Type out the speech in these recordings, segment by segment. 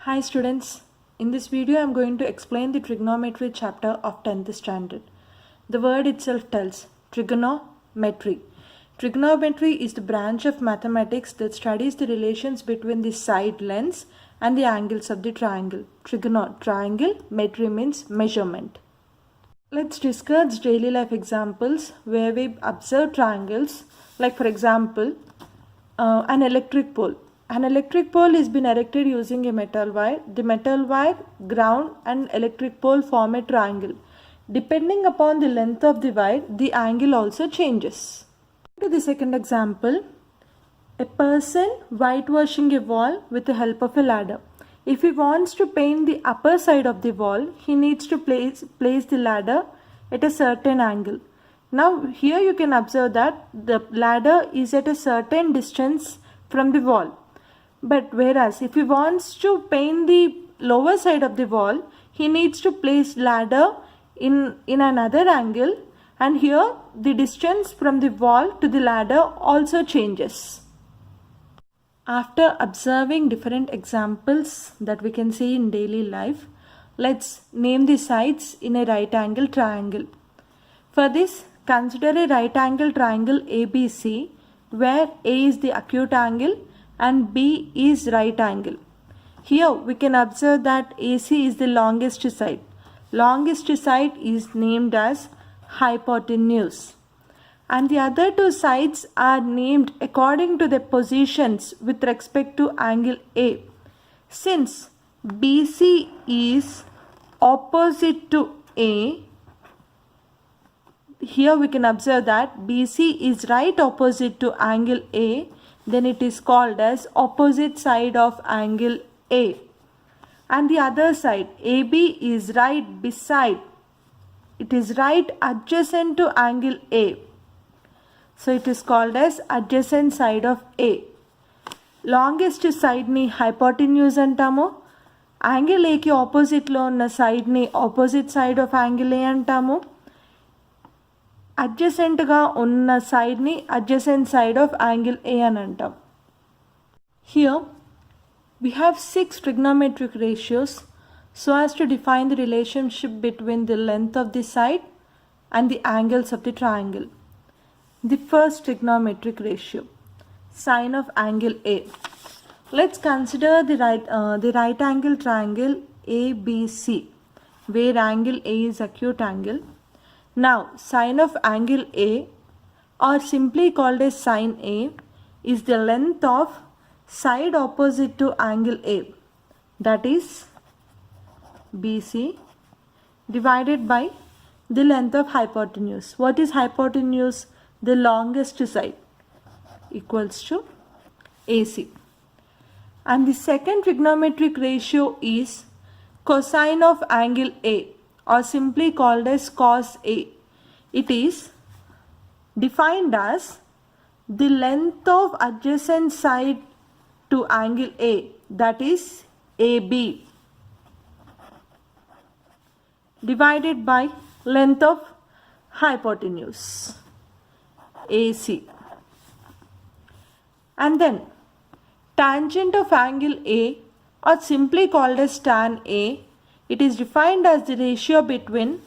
Hi students, in this video I am going to explain the trigonometry chapter of 10th standard. The word itself tells trigonometry. Trigonometry is the branch of mathematics that studies the relations between the side lengths and the angles of the triangle. Triangle, metry means measurement. Let's discuss daily life examples where we observe triangles, like for example, an electric pole. An electric pole is been erected using a metal wire. The metal wire, ground and electric pole form a triangle. Depending upon the length of the wire, the angle also changes. To the second example, a person whitewashing a wall with the help of a ladder. If he wants to paint the upper side of the wall, he needs to place the ladder at a certain angle. Now here you can observe that the ladder is at a certain distance from the wall. But whereas if he wants to paint the lower side of the wall, he needs to place ladder in another angle, and here the distance from the wall to the ladder also changes. After observing different examples that we can see in daily life, let's name the sides in a right angle triangle. For this, consider a right angle triangle ABC where A is the acute angle and B is right angle. Here we can observe that AC is the longest side. Longest side is named as hypotenuse, and the other two sides are named according to their positions with respect to angle A. Since BC is opposite to A, here we can observe that BC is right opposite to angle A, then it is called as opposite side of angle A. And the other side, AB, is right beside, it is right adjacent to angle A. So it is called as adjacent side of A. Longest side ni hypotenuse antamu. Angle A ki opposite lo unna side ni opposite side of angle A antamu. Adjacent ga unna side ni adjacent side of angle A అని అంటాం. Here we have 6 trigonometric ratios so as to define the relationship between the length of the side and the angles of the triangle. The first trigonometric ratio, sine of angle A. Let's consider the right angle triangle ABC where angle A is acute angle. Now, sine of angle A, or simply called as sine A, is the length of side opposite to angle A, that is BC, divided by the length of hypotenuse. What is hypotenuse? The longest side, equals to AC. And the second trigonometric ratio is cosine of angle A, or simply called as cos A. It is defined as the length of adjacent side to angle A, that is AB, divided by length of hypotenuse, AC. And then tangent of angle A, or simply called as tan A, it is defined as the ratio between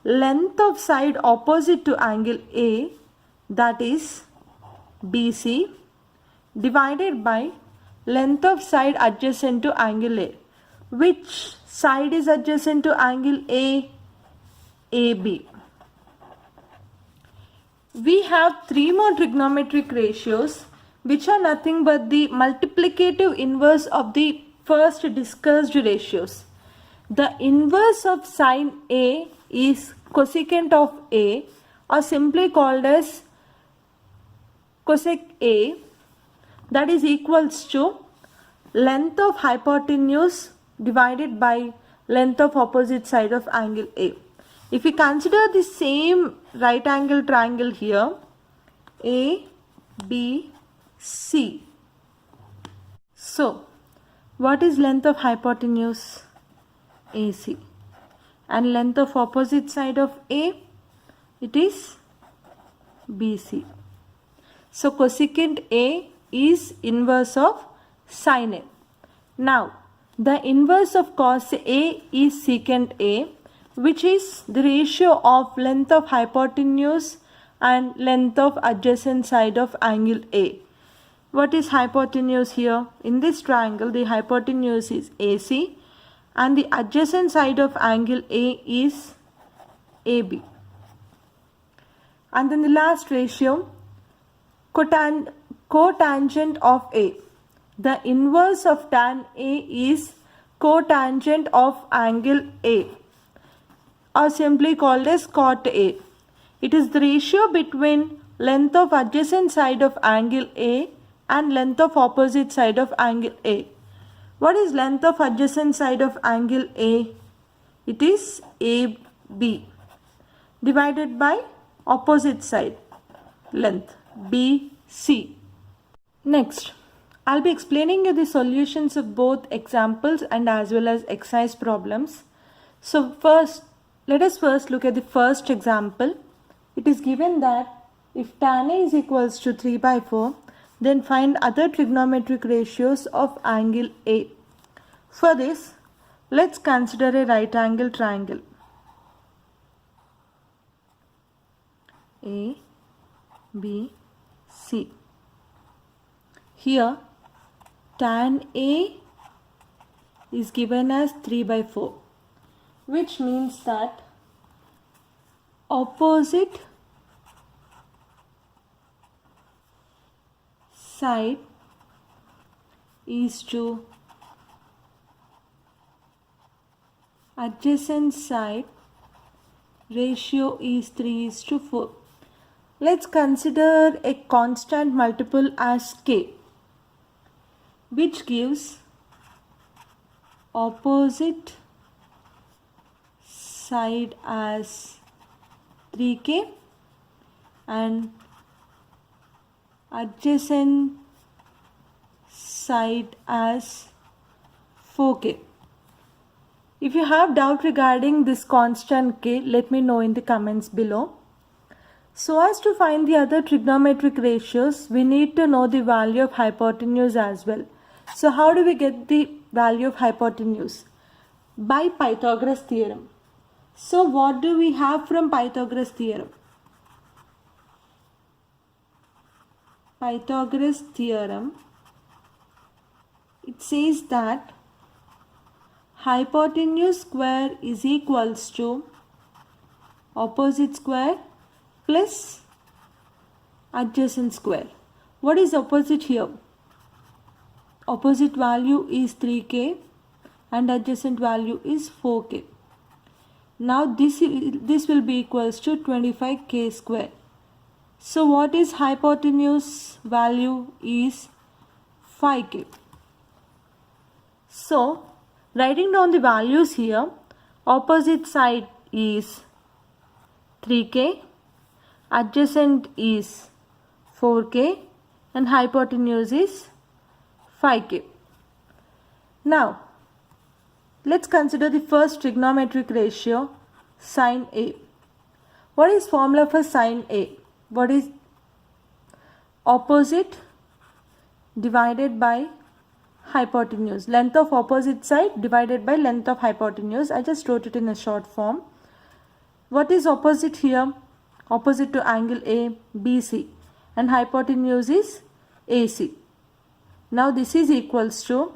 length of side opposite to angle A, that is BC, divided by length of side adjacent to angle A. Which side is adjacent to angle A? AB. We have 3 more trigonometric ratios which are nothing but the multiplicative inverse of the first discussed ratios. The inverse of sine A is cosecant of A, or simply called as cosec A, that is equals to length of hypotenuse divided by length of opposite side of angle A. If we consider the same right angle triangle here, A, B, C. So, what is length of hypotenuse? AC. And length of opposite side of A? It is BC. So, cosecant A is inverse of sine A. Now, The inverse of cos A is secant A, which is the ratio of length of hypotenuse and length of adjacent side of angle A. What is hypotenuse here? In this triangle, the hypotenuse is AC and the adjacent side of angle A is AB. And then the last ratio, cotangent of A. The inverse of tan A is cotangent of angle A, or simply called as cot A. It is the ratio between length of adjacent side of angle A and length of opposite side of angle A. What is length of adjacent side of angle A? It is AB divided by opposite side length BC. Next, I'll be explaining you the solutions of both examples and as well as exercise problems. So let us first look at the first example. It is given that if tan A is equals to 3 by 4, then find other trigonometric ratios of angle A. For this, let's consider a right angle triangle. A, B, C. Here, tan A is given as 3 by 4, which means that opposite side is to adjacent side ratio is 3:4. Let's consider a constant multiple as k, which gives opposite side as 3k and adjacent side as 4k. If you have doubt regarding this constant k, let me know in the comments below. So as to find the other trigonometric ratios, we need to know the value of hypotenuse as well. So how do we get the value of hypotenuse? By Pythagoras theorem. So what do we have from Pythagoras theorem? Pythagoras theorem, it says that hypotenuse square is equals to opposite square plus adjacent square. What is opposite here? Opposite value is 3k and adjacent value is 4k. Now this will be equals to 25k square. So what is hypotenuse value is 5k. So writing down the values here, opposite side is 3k, adjacent is 4k and hypotenuse is 5k. Now let's consider the first trigonometric ratio, sin A. What is formula for sin A? What is opposite divided by hypotenuse, length of opposite side divided by length of hypotenuse. I just wrote it in a short form. What is opposite here? Opposite to angle A, BC, and hypotenuse is AC. Now this is equals to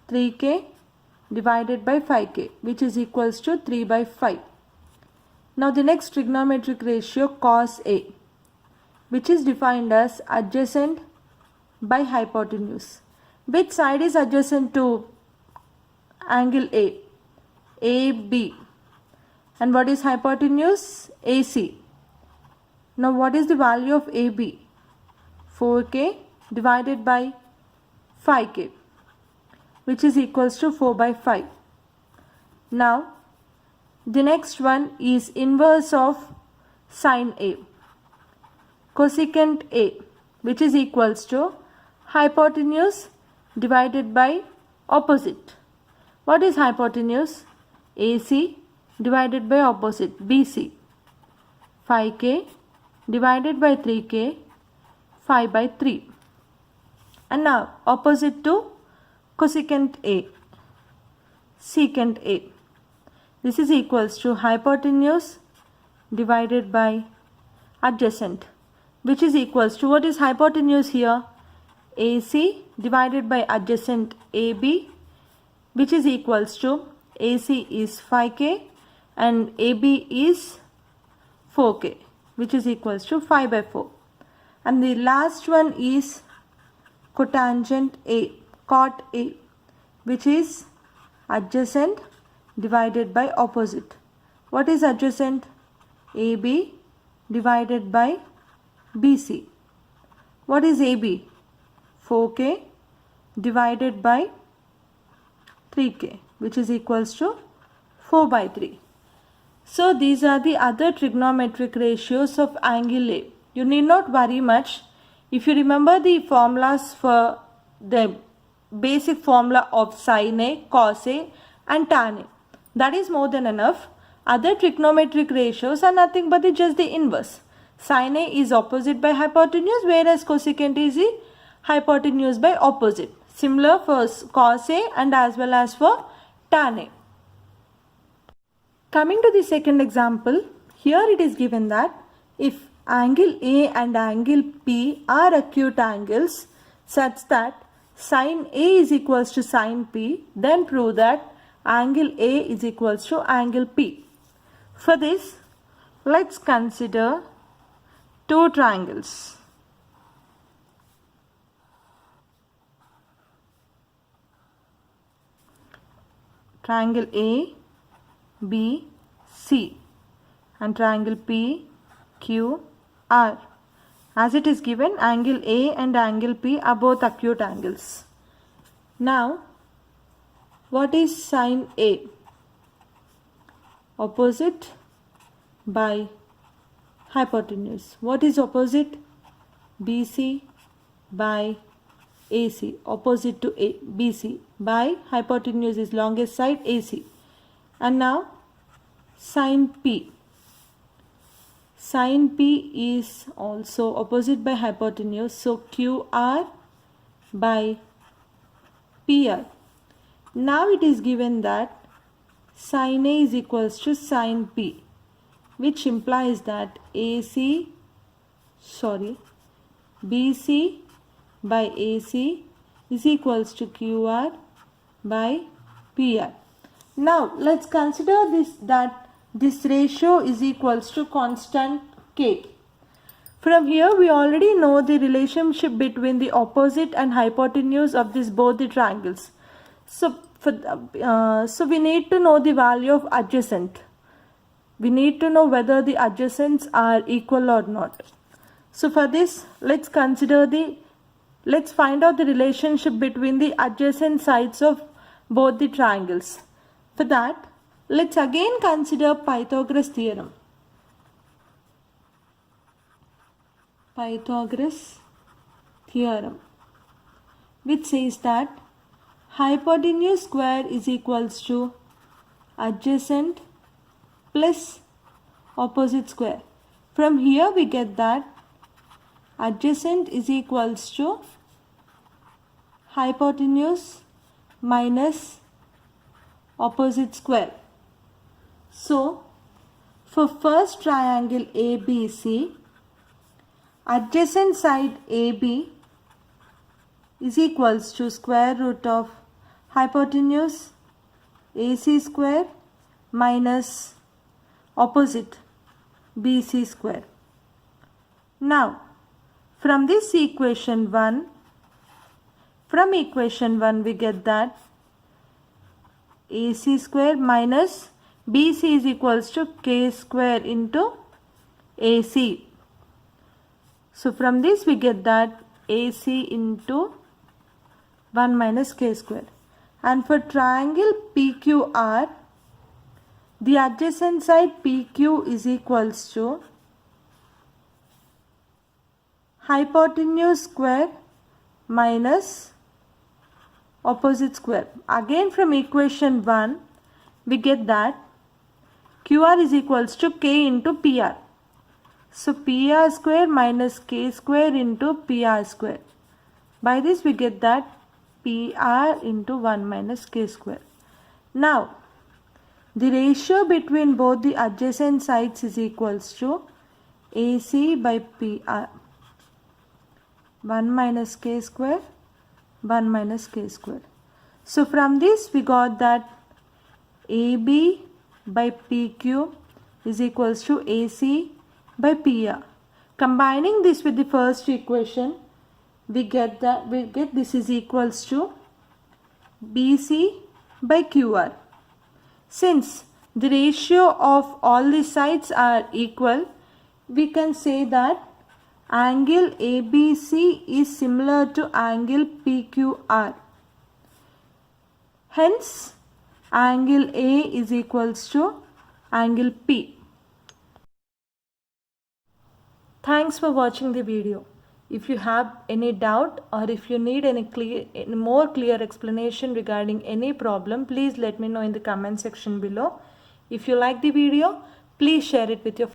3k divided by 5k, which is equals to 3 by 5. Now the next trigonometric ratio, cos A, which is defined as adjacent by hypotenuse. Which side is adjacent to angle A? AB. And what is hypotenuse? AC. Now what is the value of AB? 4k divided by 5k, which is equals to 4 by 5. Now the next one is inverse of sin A, cosecant A, which is equals to hypotenuse divided by opposite. What is hypotenuse? AC divided by opposite BC. 5k divided by 3k, 5 by 3. And now opposite to cosecant A. secant A. This is equals to hypotenuse divided by adjacent, which is equals to, what is hypotenuse here? AC divided by adjacent AB, which is equals to, AC is 5K and AB is 4K, which is equals to 5 by 4. And the last one is cotangent A, cot A, which is adjacent divided by opposite. What is adjacent? AB divided by BC. What is AB? 4K divided by 3K, which is equals to 4 by 3. So these are the other trigonometric ratios of angle A. You need not worry much. If you remember the formulas for the basic formula of sin A, cos A and tan A, that is more than enough. Other trigonometric ratios are nothing but just the inverse. Sin A is opposite by hypotenuse, whereas cosecant is the hypotenuse by opposite. Similar for cos A and as well as for tan A. Coming to the second example, here it is given that if angle A and angle P are acute angles such that sin A is equals to sin P, then prove that angle A is equals to angle P. For this, let's consider two triangles. Triangle A, B, C and triangle P, Q, R. As it is given, angle A and angle P are both acute angles. Now, what is sin A? Opposite by hypotenuse. What is opposite? BC by AC. Opposite to A, BC by hypotenuse is longest side AC. And now sin P. Sin P is also opposite by hypotenuse. So QR by PR. Now it is given that sin A is equals to sin P, which implies that BC by AC is equals to QR by PR. Now let's consider this ratio is equals to constant K. From here we already know the relationship between the opposite and hypotenuse of both the triangles. So we need to know the value of adjacent. We need to know whether the adjacents are equal or not. So for this, let's find out the relationship between the adjacent sides of both the triangles. For that, let's again consider Pythagoras theorem. Pythagoras theorem, which says that hypotenuse square is equals to adjacent plus opposite square. From here we get that adjacent is equals to hypotenuse minus opposite square. So for first triangle ABC, adjacent side AB is equals to square root of hypotenuse AC square minus opposite BC square. Now from equation 1 we get that AC square minus BC is equals to K square into AC. So from this we get that AC into 1 minus K square. And for triangle PQR, the adjacent side PQ is equals to hypotenuse square minus opposite square. Again from equation 1 we get that QR is equals to K into PR. So PR square minus K square into PR square. By this we get that PR into 1 minus K square. Now, the ratio between both the adjacent sides is equals to AC by PR. 1 minus k square, 1 minus k square. So from this we got that AB by PQ is equals to AC by PR. Combining this with the first equation, we get this is equals to BC by QR. Since the ratio of all the sides are equal, we can say that angle ABC is similar to angle PQR. Hence, angle A is equals to angle P. Thanks for watching the video. If you have any doubt or if you need any more clear explanation regarding any problem, please let me know in the comment section below. If you like the video, please share it with your friends.